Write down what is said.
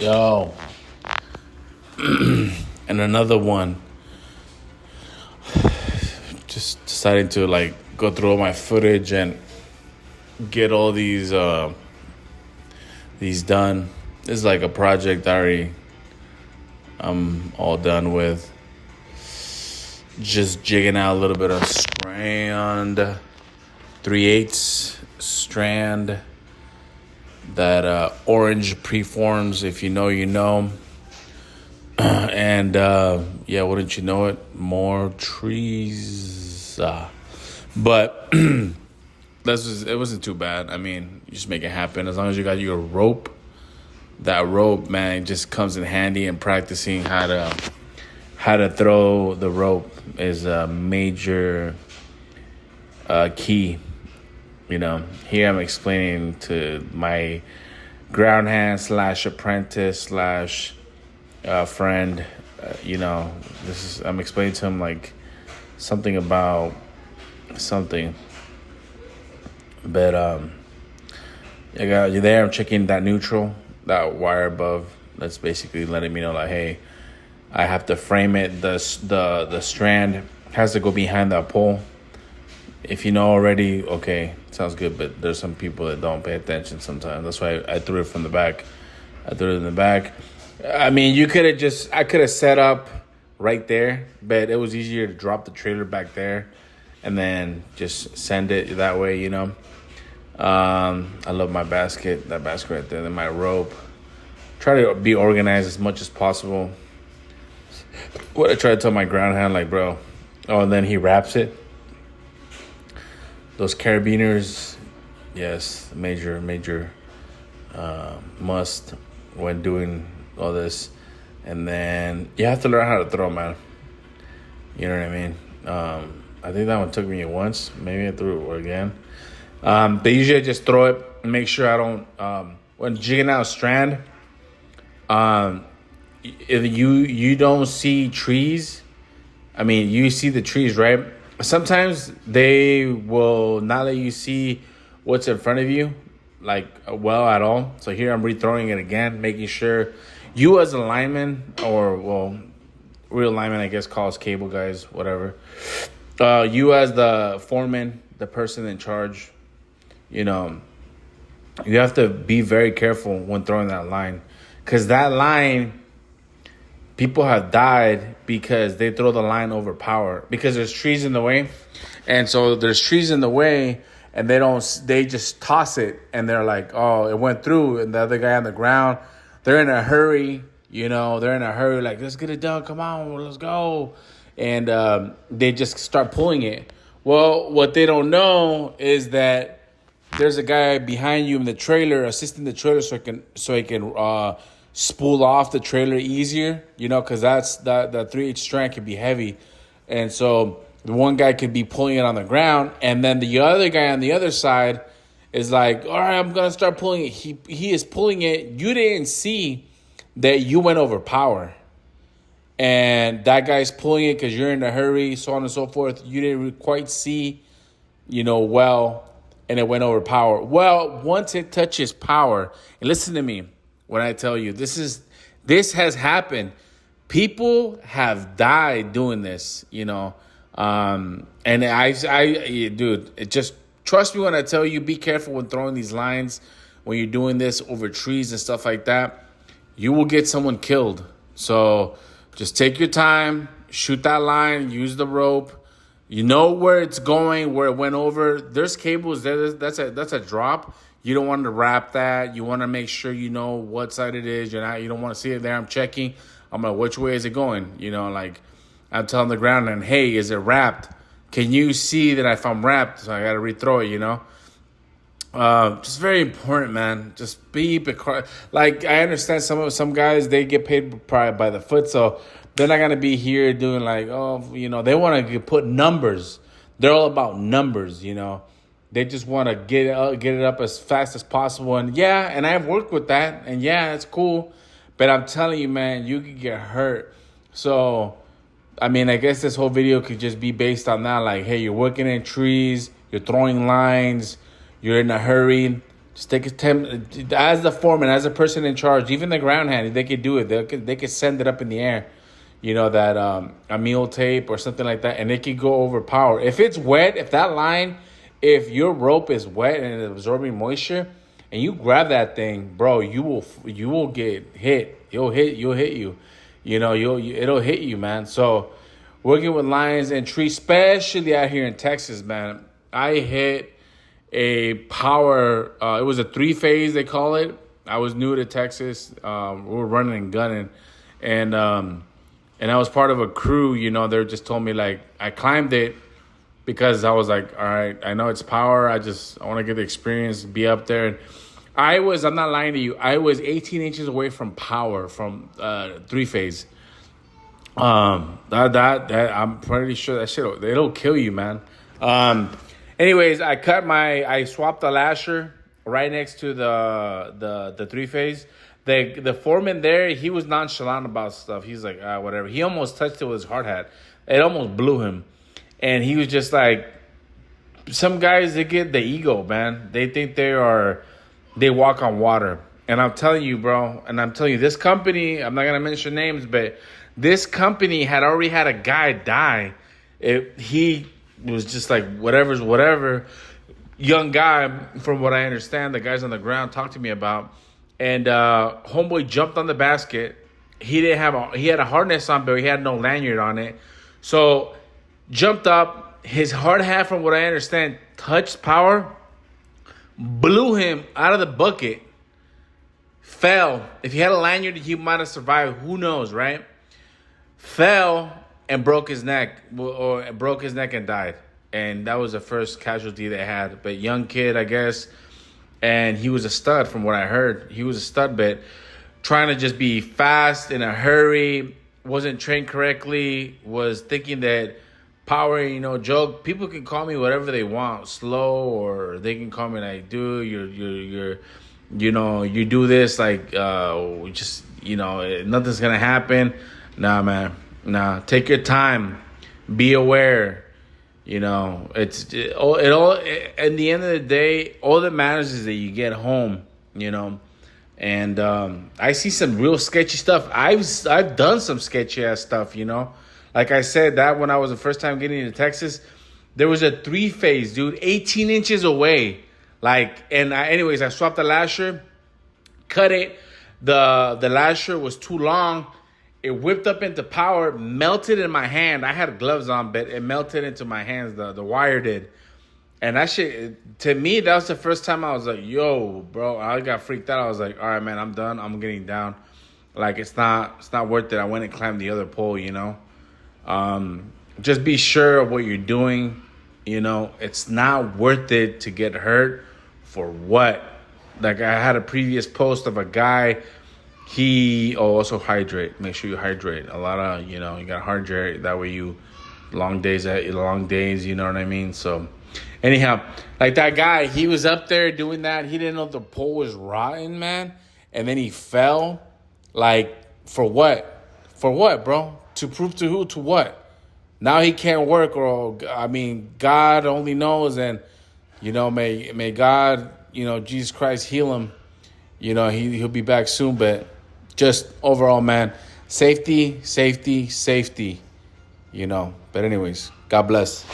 Yo, and another one. Just deciding to like go through all my footage and get all these done. This is like a project I'm all done with. Just jigging out a little bit of strand, 3/8 strand. That orange preforms. If you know, you know. And yeah, wouldn't you know it? More trees. But it wasn't too bad. I mean, you just make it happen. As long as you got your rope, that rope, man, just comes in handy. And practicing how to throw the rope is a major key. You know, here I'm explaining to my ground hand / apprentice / friend. I'm explaining to him like something about something. But I got you there. I'm checking that neutral, that wire above. That's basically letting me know like, hey, I have to frame it. The strand has to go behind that pole. If you know already, okay, sounds good. But there's some people that don't pay attention sometimes. That's why I threw it from the back. I threw it in the back. I mean, I could have set up right there, but it was easier to drop the trailer back there and then just send it that way, you know. I love my basket, that basket right there, then my rope. Try to be organized as much as possible. What I try to tell my ground hand, like, bro. Oh, and then he wraps it. Those carabiners, yes, major must when doing all this. And then you have to learn how to throw, man. You know what I mean? I think that one took me once. Maybe I threw it again. But usually I just throw it and make sure I don't, when jigging out a strand, if you don't see trees, I mean, you see the trees, right? Sometimes they will not let you see what's in front of you, like, well, at all. So here I'm rethrowing it again, making sure you as a lineman, or, well, real lineman, I guess, calls cable guys, whatever. You as the foreman, the person in charge, you know, you have to be very careful when throwing that line. Because that line, people have died because they throw the line over power. Because there's trees in the way. And so there's trees in the way, and they just toss it. And they're like, oh, it went through. And the other guy on the ground, they're in a hurry. You know, they're in a hurry, like, let's get it done. Come on, let's go. And they just start pulling it. Well, what they don't know is that there's a guy behind you in the trailer, assisting the trailer so he can spool off the trailer easier, you know, because that 3/8 strand can be heavy. And so the one guy could be pulling it on the ground, and then the other guy on the other side is like, all right, I'm going to start pulling it. He is pulling it. You didn't see that you went over power. And that guy's pulling it because you're in a hurry, so on and so forth. You didn't quite see, well, and it went over power. Well, once it touches power, and listen to me when I tell you, this has happened. People have died doing this, and just trust me when I tell you, be careful when throwing these lines, when you're doing this over trees and stuff like that. You will get someone killed. So just take your time, shoot that line, use the rope. You know where it's going, where it went over. There's cables. That's a drop. You don't want to wrap that. You want to make sure you know what side it is. You don't want to see it there. I'm checking. I'm like, which way is it going? Like I'm telling the ground, and hey, is it wrapped? Can you see that if I'm wrapped? So I got to rethrow it. Just very important, man. Just be like, I understand some guys, they get paid probably by the foot, so they're not gonna be here doing like, they want to put numbers. They're all about numbers, They just want to get it up as fast as possible, and I've worked with that, and it's cool, but I'm telling you, man, you could get hurt. So, I mean, I guess this whole video could just be based on that, like, hey, you're working in trees, you're throwing lines. You're in a hurry. Just take a 10, as the foreman, as a person in charge, even the ground hand, they could do it. They could send it up in the air, that a mule tape or something like that, and it could go over power. If it's wet, if your rope is wet and it's absorbing moisture, and you grab that thing, bro, you will get hit. You'll hit you. It'll hit you, man. So working with lions and trees, especially out here in Texas, man, I hit a power. It was a 3-phase, they call it. I was new to Texas. We were running and gunning, and I was part of a crew. They just told me, like, I climbed it because I was like, all right, I know it's power. I want to get the experience, be up there. And I'm not lying to you, I was 18 inches away from power, from 3-phase. That I'm pretty sure that shit, it'll kill you, man. Anyways, I swapped the lasher right next to the 3-phase. The foreman there, he was nonchalant about stuff. He's like, whatever. He almost touched it with his hard hat. It almost blew him. And he was just like, some guys, they get the ego, man. They think they walk on water. And I'm telling you, bro, this company, I'm not going to mention names, but this company had already had a guy die. He was just like, whatever's whatever. Young guy, from what I understand, the guys on the ground talked to me about. And homeboy jumped on the basket. He had a harness on, but he had no lanyard on it. So jumped up. His hard hat, from what I understand, touched power, blew him out of the bucket, fell. If he had a lanyard, he might have survived. Who knows, right? Fell and broke his neck, and died. And that was the first casualty they had. But young kid, I guess. And he was a stud, from what I heard. He was a stud, but trying to just be fast, in a hurry, wasn't trained correctly, was thinking that power, joke. People can call me whatever they want, slow, or they can call me like, dude, you do this like, just, nothing's gonna happen. Nah, man, nah. Take your time, be aware. It's all. At the end of the day, all that matters is that you get home. And I see some real sketchy stuff. I've done some sketchy ass stuff. Like I said, that when I was the first time getting into Texas, there was a 3-phase, dude, 18 inches away. Anyways, I swapped the lasher, cut it. The lasher was too long. It whipped up into power, melted in my hand. I had gloves on, but it melted into my hands. The wire did. And that shit, to me, that was the first time I was like, yo, bro, I got freaked out. I was like, all right, man, I'm done. I'm getting down. Like, it's not worth it. I went and climbed the other pole, Just be sure of what you're doing. It's not worth it to get hurt for what? Like, I had a previous post of a guy. Also hydrate. Make sure you hydrate. A lot of, you got to hydrate. That way long days, you know what I mean? So, anyhow, like that guy, he was up there doing that. He didn't know the pole was rotten, man. And then he fell. Like, for what? For what, bro? To prove to who? To what? Now he can't work, or, God only knows. And, may God, Jesus Christ heal him. He'll be back soon. But just overall, man, safety. But anyways, God bless.